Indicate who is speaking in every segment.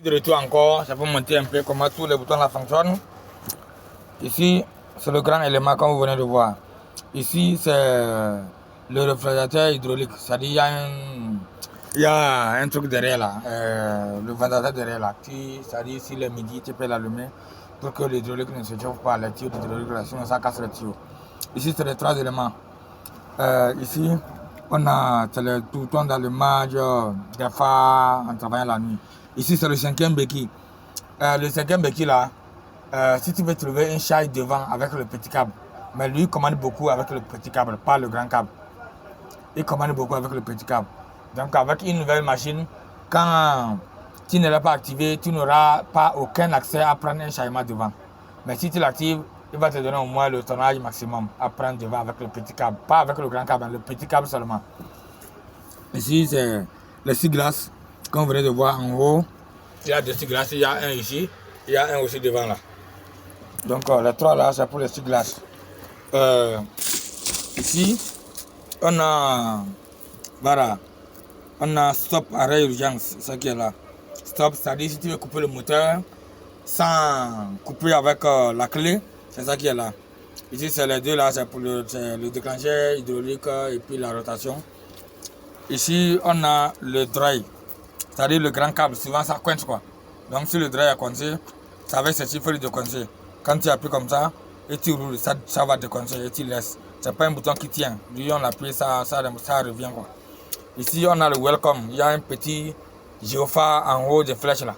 Speaker 1: De retour encore, ça peut monter un peu comment tous les boutons là fonctionnent. Ici, c'est le grand élément comme vous venez de voir. Ici, c'est le réfrigérateur hydraulique. C'est-à-dire il y a un truc derrière là, le ventilateur derrière là. C'est-à-dire si le midi, tu peux l'allumer pour que l'hydraulique ne se chauffe pas, les tuyaux d'hydraulique là, sinon ça casse le tuyau. Ici, c'est les trois éléments. Ici, on a le bouton d'allumage des phares en travaillant la nuit. Ici, c'est le cinquième béquille. Le cinquième béquille là, si tu veux trouver une charge devant avec le petit câble, mais lui commande beaucoup avec le petit câble, pas le grand câble. Il commande beaucoup avec le petit câble. Donc avec une nouvelle machine, quand tu ne l'as pas activé, tu n'auras pas aucun accès à prendre un chargement devant. Mais si tu l'actives, il va te donner au moins le tonnage maximum à prendre devant avec le petit câble. Pas avec le grand câble, le petit câble seulement. Ici, c'est le six glaces, comme vous venez de voir en haut. Il y a deux six glaces, il y a un ici, il y a un aussi devant là. Donc les trois là, c'est pour les six glaces. Ici, on a, voilà, on a stop, arrêt, urgence, ça qui est là. Stop, c'est-à-dire si tu veux couper le moteur sans couper avec la clé, c'est ça qui est là. Ici, c'est les deux là, c'est pour le déclencheur hydraulique et puis la rotation. Ici, on a le dry, c'est-à-dire le grand câble, souvent ça coince quoi. Donc si le dry est coincé, ça va ceci, il faut le décoincer. Quand tu appuies comme ça, et tu roules, ça va décoincer et tu laisses. C'est pas un bouton qui tient. Lui, on appuie, ça revient quoi. Ici, on a le welcome. Il y a un petit gyrophare en haut des flèches là.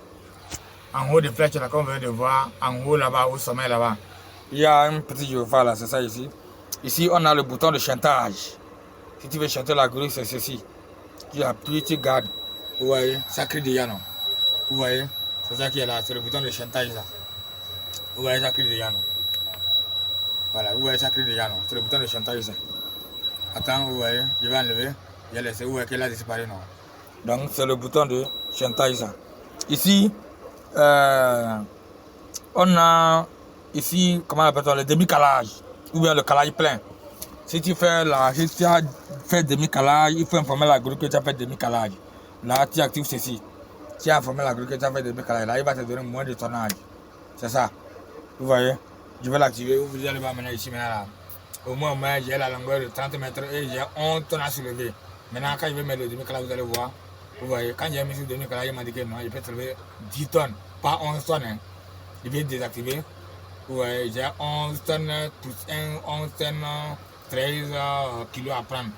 Speaker 1: En haut des flèches là, comme vous venez de voir, en haut là-bas, au sommet là-bas. Il y a un petit gyrophare là, c'est ça ici. Ici, on a le bouton de chantage. Si tu veux chanter la grue, c'est ceci. Tu appuies, tu gardes. Vous voyez, ça crie déjà non. Vous voyez, c'est ça qui est là, c'est le bouton de chantage là. Vous voyez, ça crie déjà non. Voilà, vous voyez, ça crie déjà non. C'est le bouton de chantage ça. Attends, vous voyez, je vais enlever. Je laisse, vous voyez qu'elle a disparu non. Donc, c'est le bouton de chantage ça. Ici, on a ici, comment on appelle ça, le demi-calage. Ou bien le calage plein. Si tu as fait demi-calage, il faut informer la grue que tu as fait demi-calage. Là, tu actives ceci. Tu as informé la grue que tu as fait demi-calage. Là, il va te donner moins de tonnage. C'est ça. Vous voyez, je vais l'activer. Vous allez voir maintenant ici, maintenant là. Au moins, j'ai la longueur de 30 mètres et j'ai 11 tonnes à soulever. Maintenant, quand je vais mettre le demi-calage, vous allez voir. Vous voyez, quand j'ai mis sur le demi-calage, il m'a dit que non, il peut soulever 10 tonnes, pas 11 tonnes. Hein. Il vient désactiver. Vous voyez, j'ai 11 tonnes plus 11 tonnes, 13 kilos à prendre.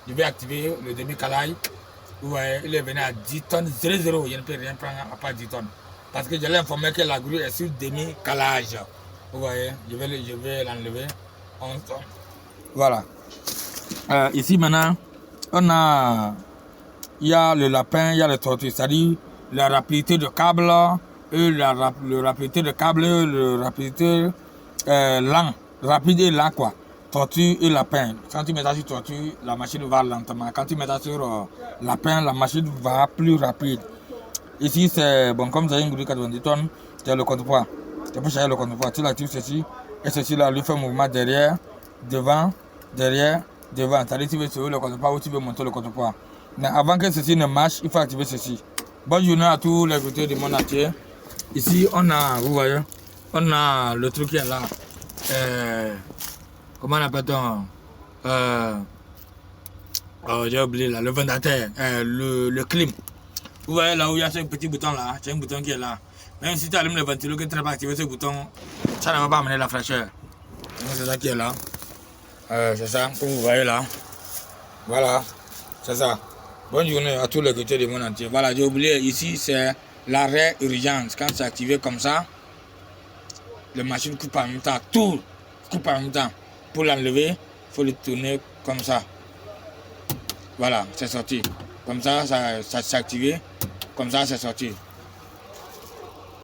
Speaker 1: Je vais activer le demi-calage. Vous voyez, il est venu à 10 tonnes, 0,0. Je ne peux rien prendre à part 10 tonnes. Parce que je l'ai informé que la grue est sur demi-calage. Vous voyez, je vais l'enlever. 11 tonnes. Voilà. Ici maintenant, il y a le lapin, il y a le tortue. C'est-à-dire la rapidité de câble, et la rapidité de câble, le rapidité lent. Rapide et lent quoi. Tortue et lapin. Quand tu mets ça sur tortue, la machine va lentement. Quand tu mets ça sur lapin, la machine va plus rapide. Ici, c'est bon, comme c'est une grue 90 tonnes, c'est le contrepoids. Tu peux charger le contrepoids. Tu l'actives ceci, et ceci là lui fait un mouvement derrière, devant, derrière, devant. C'est-à-dire tu veux sauver le contrepoids ou tu veux monter le contrepoids. Mais avant que ceci ne marche, il faut activer ceci. Bonne journée à tous les grutiers du monde entier. Ici, on a, vous voyez, on a le truc qui est là. Comment on appelle-t-on j'ai oublié là, le ventilateur, le clim. Vous voyez là où il y a ce petit bouton là, c'est un bouton qui est là. Même si tu allumes le ventilo, que tu n'as pas activé ce bouton, ça ne va pas amener la fraîcheur. C'est ça qui est là. C'est ça, comme vous voyez là. Voilà, c'est ça. Bonne journée à tous les grutiers du monde entier. Voilà, j'ai oublié, ici c'est l'arrêt urgence. Quand c'est activé comme ça, la machine coupe en même temps, tout coupe en même temps. Pour l'enlever, il faut le tourner comme ça. Voilà, c'est sorti. Comme ça, ça s'est activé. Comme ça, c'est sorti.